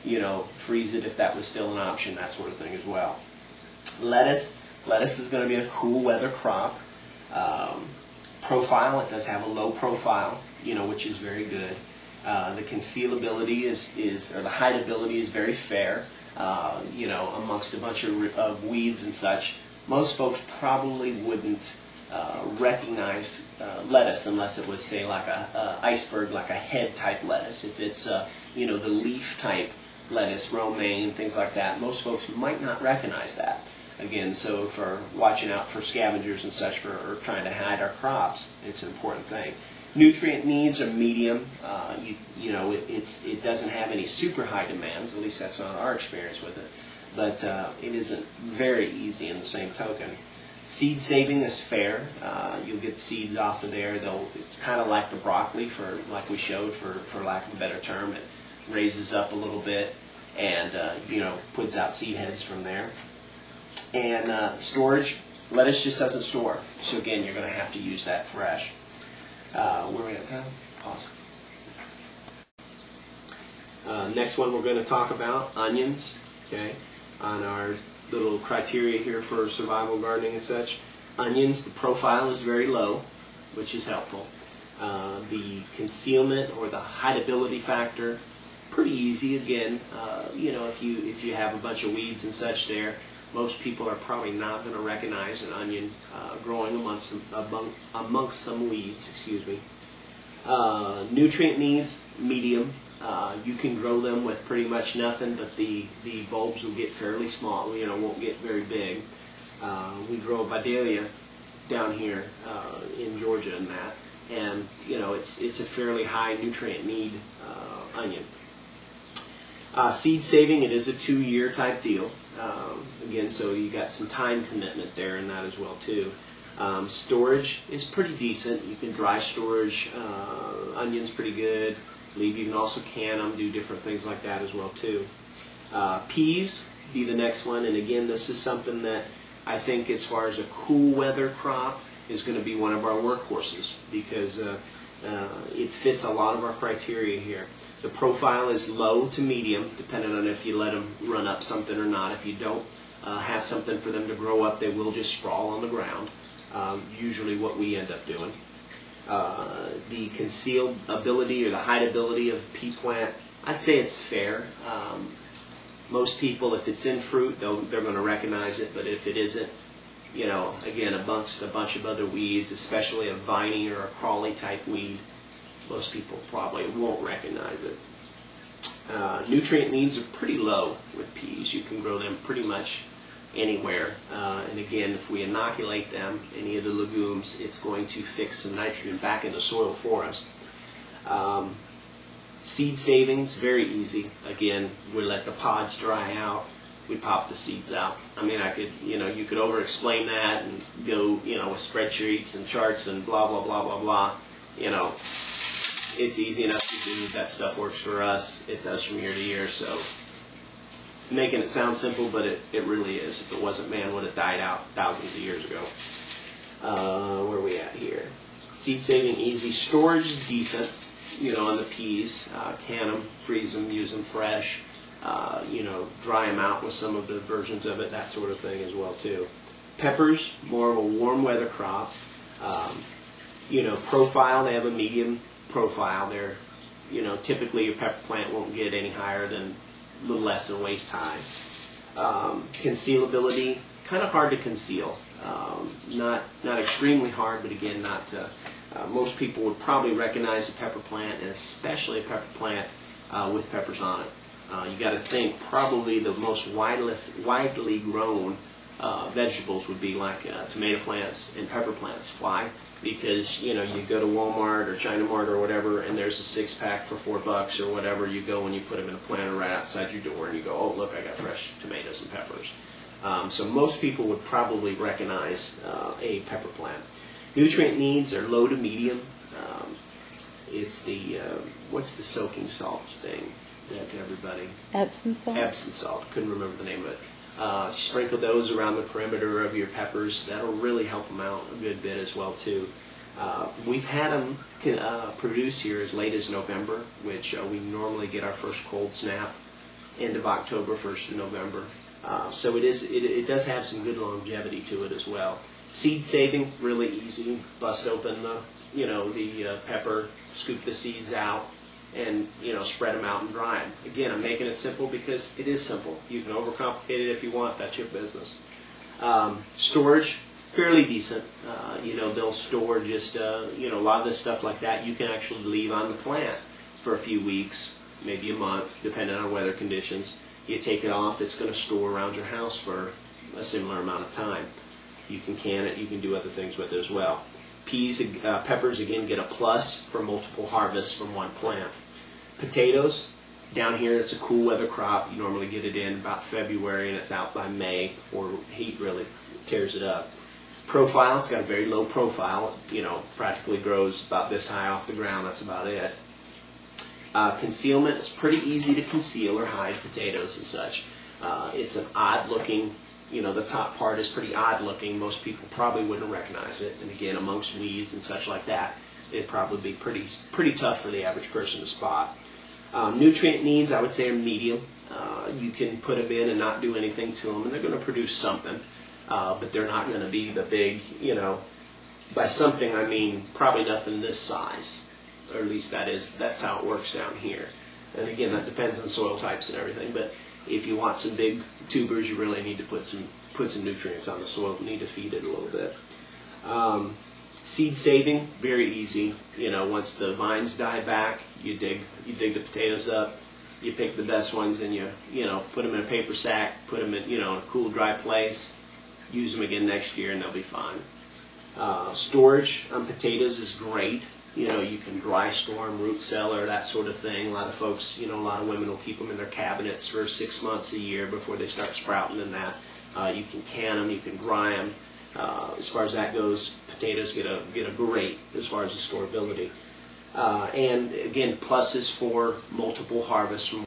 you know, freeze it if that was still an option, that sort of thing as well. Lettuce is going to be a cool weather crop. Profile, it does have a low profile, you know, which is very good. The concealability or the hideability is very fair, you know, amongst a bunch of weeds and such. Most folks probably wouldn't recognize lettuce unless it was, say, like a iceberg, like a head type lettuce. If it's, you know, the leaf type lettuce, romaine, things like that, most folks might not recognize that. Again, so for watching out for scavengers and such or trying to hide our crops, it's an important thing. Nutrient needs are medium. You know, it doesn't have any super high demands, at least that's not our experience with it. But it isn't very easy in the same token. Seed saving is fair. You'll get seeds off of there, though it's kind of like the broccoli, like we showed, for lack of a better term. It raises up a little bit and you know, puts out seed heads from there. And storage, lettuce just doesn't store. So again, you're going to have to use that fresh. Where are we at time? Pause. Next one we're going to talk about, onions. Okay, on our little criteria here for survival gardening and such. Onions, the profile is very low, which is helpful. The concealment or the hideability factor, pretty easy. Again, you know, if you have a bunch of weeds and such there, most people are probably not going to recognize an onion growing amongst some weeds. Excuse me. Nutrient needs, medium. You can grow them with pretty much nothing, but the bulbs will get fairly small. You know, won't get very big. We grow Vidalia down here in Georgia and that, and you know, it's a fairly high nutrient need onion. Seed saving, it is a 2-year type deal. Again, so you got some time commitment there in that as well too. Storage is pretty decent. You can dry storage onions pretty good. You can also can them, do different things like that as well too. Peas be the next one, and again, this is something that I think, as far as a cool weather crop, is going to be one of our workhorses because it fits a lot of our criteria here. The profile is low to medium, depending on if you let them run up something or not. If you don't have something for them to grow up, they will just sprawl on the ground, usually what we end up doing. The concealability or the hideability of pea plant, I'd say it's fair. Most people, if it's in fruit, they're going to recognize it, but if it isn't, you know, again, amongst a bunch of other weeds, especially a viney or a crawly type weed, most people probably won't recognize it. Nutrient needs are pretty low with peas. You can grow them pretty much anywhere. And again, if we inoculate them, any of the legumes, it's going to fix some nitrogen back in the soil for us. Seed savings, very easy. Again, we let the pods dry out. We pop the seeds out. I mean, you could over-explain that and go, you know, with spreadsheets and charts and blah, blah, blah, blah, blah. You know, it's easy enough to do. That stuff works for us. It does from year to year, so making it sound simple, but it really is. If it wasn't, man would have died out thousands of years ago. Where are we at here? Seed saving, easy. Storage is decent, you know, on the peas. Can them, freeze them, use them fresh. You know, dry them out with some of the versions of it, that sort of thing as well too. Peppers, more of a warm weather crop. You know, profile, they have a medium profile. They're, you know, typically your pepper plant won't get any higher than a little less than waist high. Concealability, kind of hard to conceal. Not extremely hard, but again, not most people would probably recognize a pepper plant, and especially a pepper plant with peppers on it. You got to think probably the most widely grown vegetables would be like tomato plants and pepper plants. Why? Because, you know, you go to Walmart or China Mart or whatever, and there's a 6-pack for $4 or whatever. You go and you put them in a planter right outside your door, and you go, oh, look, I got fresh tomatoes and peppers. So most people would probably recognize a pepper plant. Nutrient needs are low to medium. It's the, what's the soaking salts thing that everybody? Epsom salt. Epsom salt. Couldn't remember the name of it. Sprinkle those around the perimeter of your peppers. That'll really help them out a good bit as well too. We've had them produce here as late as November, which we normally get our first cold snap end of October, 1st of November. So it does have some good longevity to it as well. Seed saving, really easy. Bust open the pepper, scoop the seeds out, and spread them out and dry them. Again, I'm making it simple because it is simple. You can overcomplicate it if you want. That's your business. Storage, fairly decent. They'll store just a lot of this stuff like that you can actually leave on the plant for a few weeks, maybe a month, depending on weather conditions. You take it off, it's going to store around your house for a similar amount of time. You can can it, you can do other things with it as well. Peppers, again, get a plus for multiple harvests from one plant. Potatoes, down here it's a cool weather crop. You normally get it in about February and it's out by May before heat really tears it up. Profile, it's got a very low profile. Practically grows about this high off the ground, that's about it. Concealment, it's pretty easy to conceal or hide potatoes and such. It's an odd looking, the top part is pretty odd looking. Most people probably wouldn't recognize it. And again, amongst weeds and such like that, it'd probably be pretty tough for the average person to spot. Nutrient needs, I would say, are medium. You can put them in and not do anything to them, and they're going to produce something. But they're not going to be the big, by something I mean probably nothing this size. Or at least that's how it works down here. And again, that depends on soil types and everything. But if you want some big tubers, you really need to put some nutrients on the soil. You need to feed it a little bit. Seed saving, very easy. Once the vines die back, you dig the potatoes up. You pick the best ones and you put them in a paper sack, put them in a cool, dry place. Use them again next year, and they'll be fine. Storage on potatoes is great. You can dry store them, root cellar, that sort of thing. A lot of folks, a lot of women will keep them in their cabinets for 6 months, a year before they start sprouting and that. You can can them, you can dry them. As far as that goes, potatoes get a great as far as the storability. And again, pluses for multiple harvests from